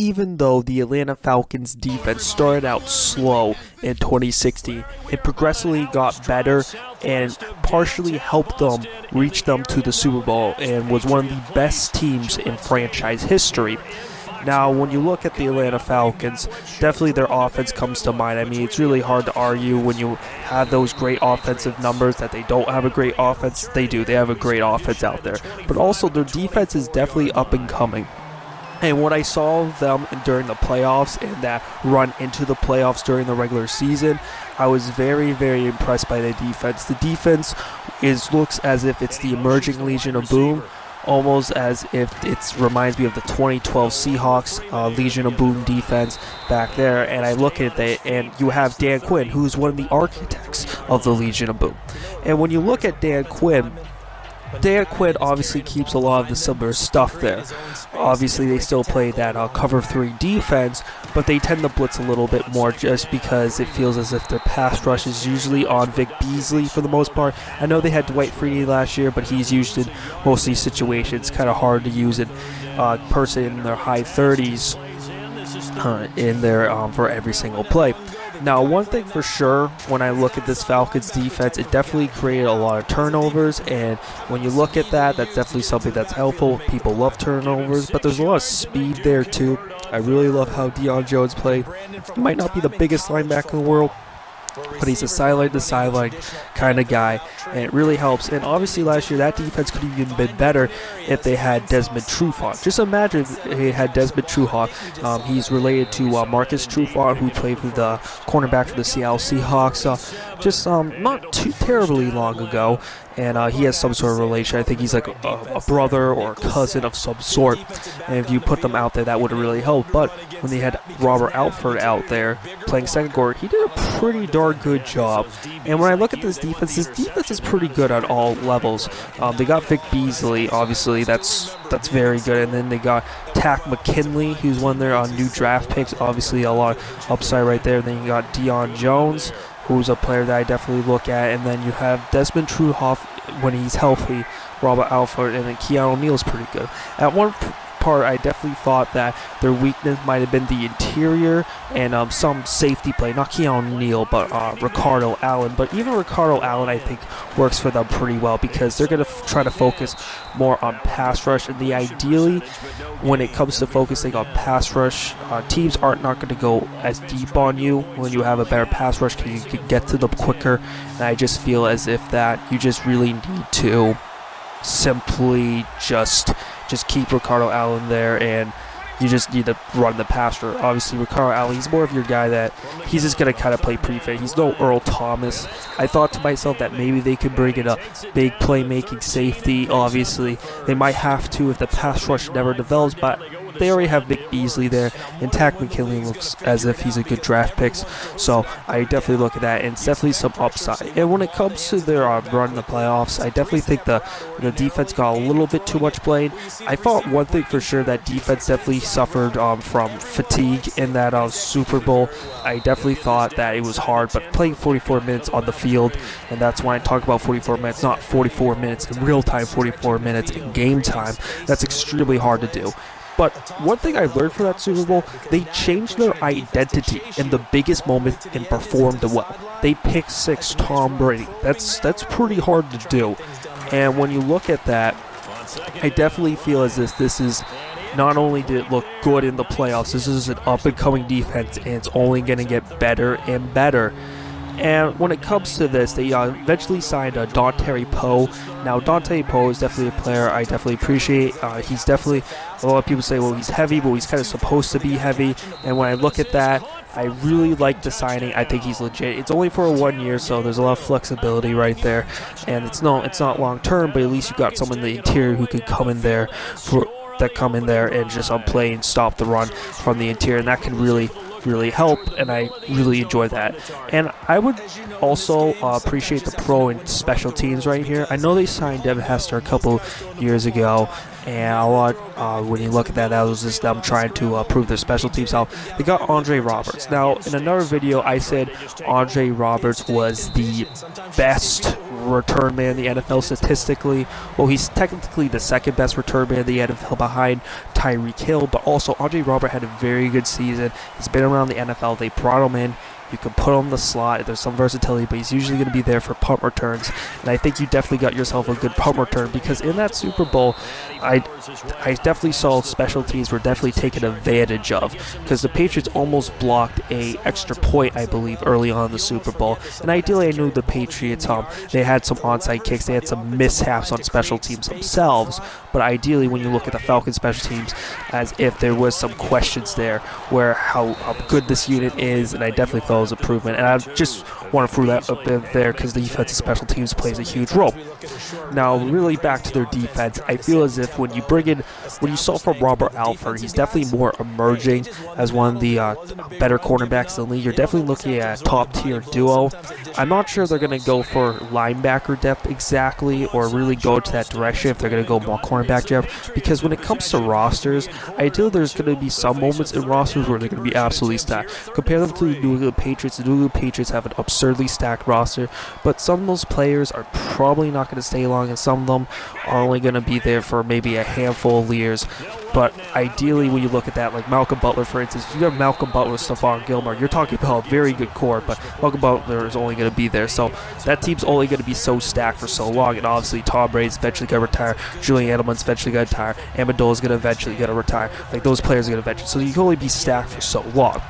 even though the Atlanta Falcons defense started out slow in 2016, it progressively got better and partially helped them reach them to the Super Bowl and was one of the best teams in franchise history. Now, when you look at the Atlanta Falcons, definitely their offense comes to mind. I mean, it's really hard to argue when you have those great offensive numbers that they don't have a great offense. They do. They have a great offense out there. But also, their defense is definitely up and coming. And when I saw them during the playoffs and that run into the playoffs during the regular season, I was very, very impressed by the defense. The defense looks as if it's the emerging Legion of Boom, almost as if it reminds me of the 2012 Seahawks Legion of Boom defense back there. And I look at that, and you have Dan Quinn, who's one of the architects of the Legion of Boom. And when you look at Dan Quinn obviously keeps a lot of the similar stuff there. Obviously, they still play that cover 3 defense, but they tend to blitz a little bit more just because it feels as if their pass rush is usually on Vic Beasley for the most part. I know they had Dwight Freeney last year, but he's used in most of these situations. Kind of hard to use a person in their high 30s in there for every single play. Now, one thing for sure, when I look at this Falcons defense, it definitely created a lot of turnovers, and when you look at that, that's definitely something that's helpful. People love turnovers, but there's a lot of speed there too. I really love how Deion Jones played. He might not be the biggest linebacker in the world, but he's a sideline-to-sideline kind of guy, and it really helps. And obviously last year, that defense could have even been better if they had Desmond Trufant. Just imagine if they had Desmond Trufant. He's related to Marcus Trufant, who played for the cornerback for the Seattle Seahawks not too terribly long ago. And he has some sort of relation. I think he's like a brother or a cousin of some sort. And if you put them out there, that would have really helped. But when they had Robert Alford out there playing second guard, he did a pretty darn good job. And when I look at this defense is pretty good at all levels. They got Vic Beasley, obviously. That's very good. And then they got Tack McKinley, who's one of their new draft picks. Obviously, a lot of upside right there. Then you got Deion Jones, who's a player that I definitely look at. And then you have Desmond Trufant when he's healthy, Robert Alford, and then Keanu Neal's pretty good. At one part, I definitely thought that their weakness might have been the interior and some safety play. Not Keanu Neal, but Ricardo Allen. But even Ricardo Allen, I think, works for them pretty well because they're going to try to focus more on pass rush. And ideally, when it comes to focusing on pass rush, teams aren't not going to go as deep on you when you have a better pass rush because you can get to them quicker. And I just feel as if that you just really need to simply just keep Ricardo Allen there, and you just need to run the passer. Obviously, Ricardo Allen, he's more of your guy that he's just going to kind of play prefect. He's no Earl Thomas. I thought to myself that maybe they could bring in a big playmaking safety. Obviously, they might have to if the pass rush never develops, but they already have Vic Beasley there, and Tack McKinley looks as if he's a good draft pick. So I definitely look at that, and it's definitely some upside. And when it comes to their run in the playoffs, I definitely think the defense got a little bit too much blame. I thought one thing for sure, that defense definitely suffered from fatigue in that Super Bowl. I definitely thought that it was hard, but playing 44 minutes on the field, and that's why I talk about 44 minutes, not 44 minutes in real time, 44 minutes in game time. That's extremely hard to do. But one thing I learned from that Super Bowl, they changed their identity in the biggest moment and performed well. They picked 6 Tom Brady. That's pretty hard to do. And when you look at that, I definitely feel as if this is not only did it look good in the playoffs, this is an up-and-coming defense, and it's only going to get better and better. And when it comes to this, they eventually signed Dontari Poe. Now, Dontari Poe is definitely a player I definitely appreciate. He's definitely, a lot of people say, well, he's heavy, but he's kind of supposed to be heavy. And when I look at that, I really like the signing. I think he's legit. It's only for 1 year, so there's a lot of flexibility right there. And it's not long-term, but at least you got someone in the interior who could come in there and just play and stop the run from the interior, and that can really help, and I really enjoy that. And I would also appreciate the pro and special teams right here. I know they signed Devin Hester a couple years ago, and a lot when you look at that was just them trying to prove their special teams out. They got Andre Roberts. Now, in another video, I said Andre Roberts was the best return man in the NFL statistically. Well, he's technically the second best return man in the NFL behind Tyreek Hill, but also Andre Robert had a very good season. He's been around the NFL. They brought him in. You can put him in the slot. There's some versatility, but he's usually going to be there for punt returns. And I think you definitely got yourself a good punt return, because in that Super Bowl, I definitely saw special teams were definitely taken advantage of, because the Patriots almost blocked a extra point, I believe, early on in the Super Bowl. And ideally, I knew the Patriots, they had some onside kicks. They had some mishaps on special teams themselves. But ideally, when you look at the Falcons special teams, as if there was some questions there where how good this unit is, and I definitely felt it was improvement. And I just want to throw that up there because the defensive special teams plays a huge role. Now, really back to their defense, I feel as if when you saw from Robert Alford, he's definitely more emerging as one of the better cornerbacks in the league. You're definitely looking at a top-tier duo. I'm not sure they're going to go for linebacker depth exactly, or really go to that direction if they're going to go more cornerback depth, because when it comes to rosters, I feel there's going to be some moments in rosters where they're going to be absolutely stacked. Compare them to the New England Patriots. The New England Patriots have an absurdly stacked roster, but some of those players are probably not going to stay long, and some of them are only going to be there for maybe a handful of years. But ideally, when you look at that, like Malcolm Butler, for instance, if you have Malcolm Butler, Stephon Gilmore, you're talking about a very good core, but Malcolm Butler is only going to be there. So that team's only going to be so stacked for so long. And obviously, Tom Brady's eventually going to retire. Julian Edelman's eventually going to retire. Amendola's going to eventually retire. Like, those players are going to eventually. So you can only be stacked for so long.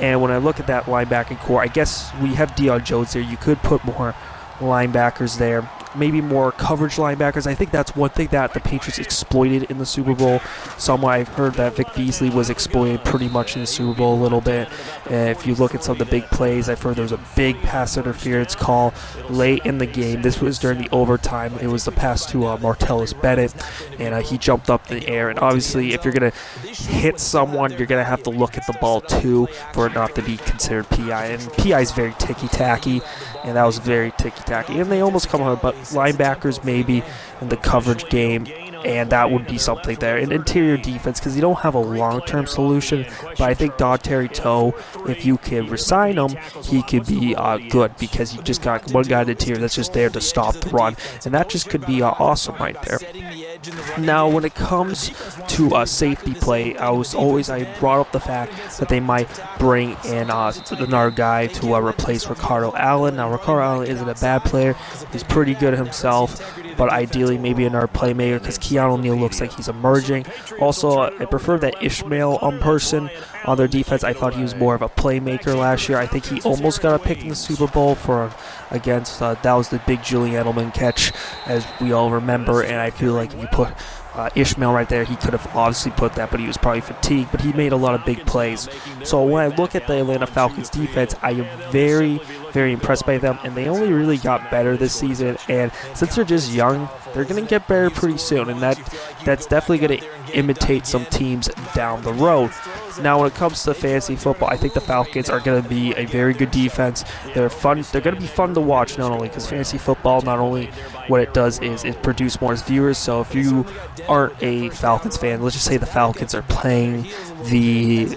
And when I look at that linebacking core, I guess we have Deion Jones there. You could put more linebackers there. Maybe more coverage linebackers. I think that's one thing that the Patriots exploited in the Super Bowl. Somewhere I've heard that Vic Beasley was exploited pretty much in the Super Bowl a little bit. If you look at some of the big plays, I've heard there was a big pass interference call late in the game. This was during the overtime. It was the pass to Martellus Bennett, and he jumped up in the air. And obviously, if you're going to hit someone, you're going to have to look at the ball too for it not to be considered PI. And PI is very ticky-tacky, and that was very ticky-tacky. And they almost come home, but linebackers maybe in the coverage game, and that would be something there. In interior defense, because you don't have a long-term solution, but I think Dontari Toe, if you can resign him, he could be good, because you just got one guy in the interior that's just there to stop the run, and that just could be awesome right there. Now, when it comes to safety play, I brought up the fact that they might bring in another guy to replace Ricardo Allen. Now, Ricardo Allen isn't a bad player. He's pretty good himself, but ideally maybe another playmaker, because Keanu O'Neal looks like he's emerging. Also, I prefer that Ishmael person on their defense. I thought he was more of a playmaker last year. I think he almost got a pick in the Super Bowl against that was the big Julian Edelman catch, as we all remember, and I feel like if you put Ishmael right there, he could have obviously put that, but he was probably fatigued, but he made a lot of big plays. So when I look at the Atlanta Falcons defense, I am very, very impressed by them, and they only really got better this season, and since they're just young, they're going to get better pretty soon, and that's definitely going to imitate some teams down the road. Now, when it comes to fantasy football, I think the Falcons are going to be a very good defense. They're fun. They're going to be fun to watch, not only because fantasy football, not only what it does is it produces more viewers. So if you aren't a Falcons fan, let's just say the Falcons are playing the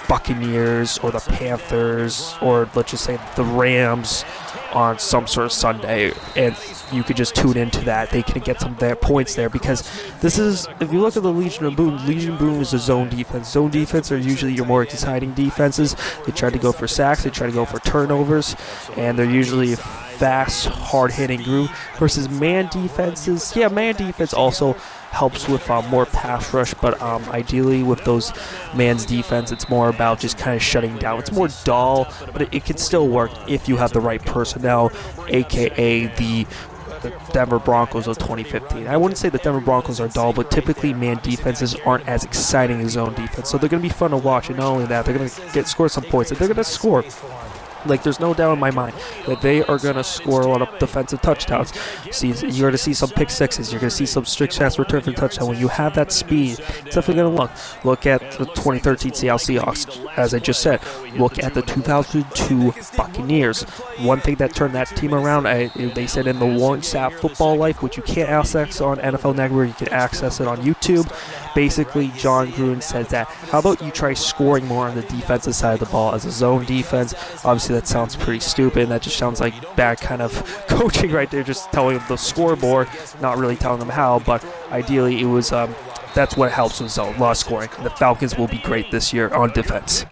Buccaneers or the Panthers, or let's just say the Rams on some sort of Sunday, and you could just tune into that. They can get some of their points there, because this is, if you look at the Legion of Boom is a zone defense. Zone defense are usually your more exciting defenses. They try to go for sacks, they try to go for turnovers, and they're usually a fast, hard-hitting group, versus man defenses. Yeah, man defense also helps with more pass rush, but ideally with those man's defense, it's more about just kind of shutting down. It's more dull, but it can still work if you have the right personnel, aka the Denver Broncos of 2015. I wouldn't say the Denver Broncos are dull, but typically man defenses aren't as exciting as zone defense, so they're going to be fun to watch. And not only that, they're going to score some points, and they're going to score. Like, there's no doubt in my mind that they are going to score a lot of defensive touchdowns. You're going to see some pick sixes. You're going to see some strict chance return for touchdown. When you have that speed, it's definitely going to look at the 2013 Seattle Seahawks, as I just said. Look at the 2002 Buccaneers. One thing that turned that team around, they said in the WhatsApp football life, which you can't access on NFL Network, you can access it on YouTube. Basically, John Gruden says that, how about you try scoring more on the defensive side of the ball as a zone defense? Obviously, obviously that sounds pretty stupid. That just sounds like bad kind of coaching right there, just telling them the scoreboard, not really telling them how. But ideally, it was that's what helps with a lot of scoring. The Falcons will be great this year on defense.